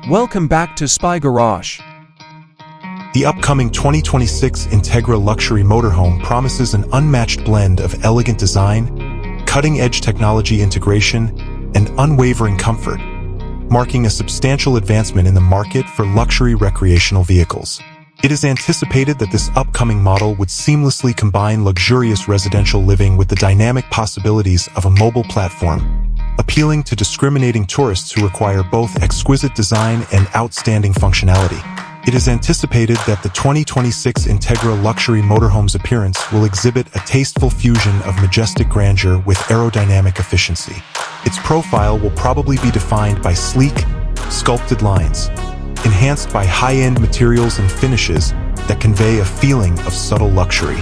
Welcome back to Spy Garage. The upcoming 2026 Integra Luxury Motorhome promises an unmatched blend of elegant design, cutting-edge technology integration, and unwavering comfort, marking a substantial advancement in the market for luxury recreational vehicles. It is anticipated that this upcoming model would seamlessly combine luxurious residential living with the dynamic possibilities of a mobile platform, appealing to discriminating tourists who require both exquisite design and outstanding functionality. It is anticipated that the 2026 Integra Luxury Motorhome's appearance will exhibit a tasteful fusion of majestic grandeur with aerodynamic efficiency. Its profile will probably be defined by sleek, sculpted lines, enhanced by high-end materials and finishes that convey a feeling of subtle luxury.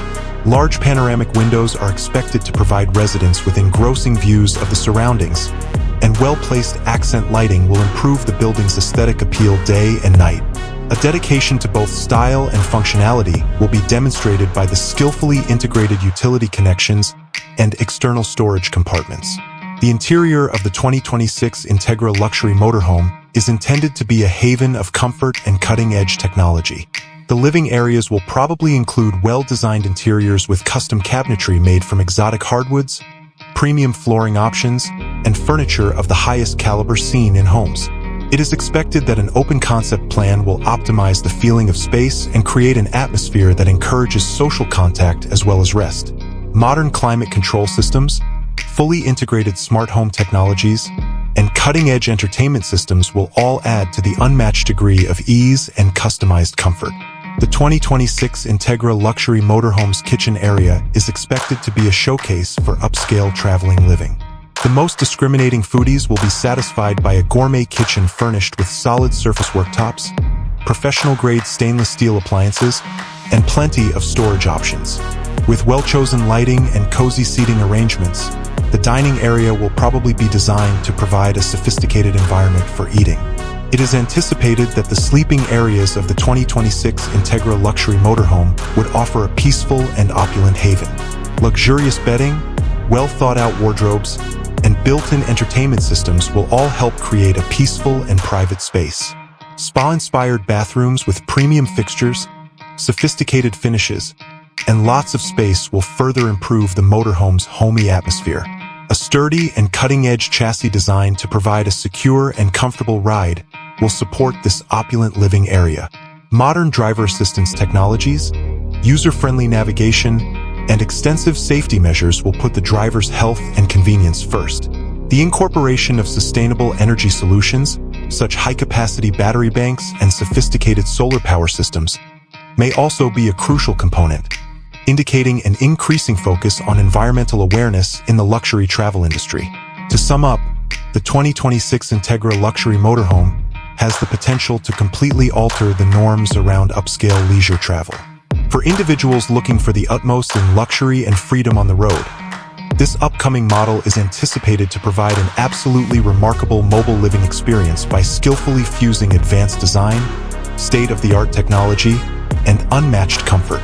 Large panoramic windows are expected to provide residents with engrossing views of the surroundings, and well-placed accent lighting will improve the building's aesthetic appeal day and night. A dedication to both style and functionality will be demonstrated by the skillfully integrated utility connections and external storage compartments. The interior of the 2026 Integra Luxury Motorhome is intended to be a haven of comfort and cutting-edge technology. The living areas will probably include well-designed interiors with custom cabinetry made from exotic hardwoods, premium flooring options, and furniture of the highest caliber seen in homes. It is expected that an open concept plan will optimize the feeling of space and create an atmosphere that encourages social contact as well as rest. Modern climate control systems, fully integrated smart home technologies, and cutting-edge entertainment systems will all add to the unmatched degree of ease and customized comfort. The 2026 Integra Luxury Motorhome's kitchen area is expected to be a showcase for upscale traveling living. The most discriminating foodies will be satisfied by a gourmet kitchen furnished with solid surface worktops, professional-grade stainless steel appliances, and plenty of storage options. With well-chosen lighting and cozy seating arrangements, the dining area will probably be designed to provide a sophisticated environment for eating. It is anticipated that the sleeping areas of the 2026 Integra Luxury Motorhome would offer a peaceful and opulent haven. Luxurious bedding, well-thought-out wardrobes, and built-in entertainment systems will all help create a peaceful and private space. Spa-inspired bathrooms with premium fixtures, sophisticated finishes, and lots of space will further improve the motorhome's homey atmosphere. A sturdy and cutting-edge chassis designed to provide a secure and comfortable ride will support this opulent living area. Modern driver assistance technologies, user-friendly navigation, and extensive safety measures will put the driver's health and convenience first. The incorporation of sustainable energy solutions, such high-capacity battery banks and sophisticated solar power systems, may also be a crucial component, indicating an increasing focus on environmental awareness in the luxury travel industry. To sum up, the 2026 Integra Luxury Motorhome has the potential to completely alter the norms around upscale leisure travel. For individuals looking for the utmost in luxury and freedom on the road, this upcoming model is anticipated to provide an absolutely remarkable mobile living experience by skillfully fusing advanced design, state-of-the-art technology, and unmatched comfort.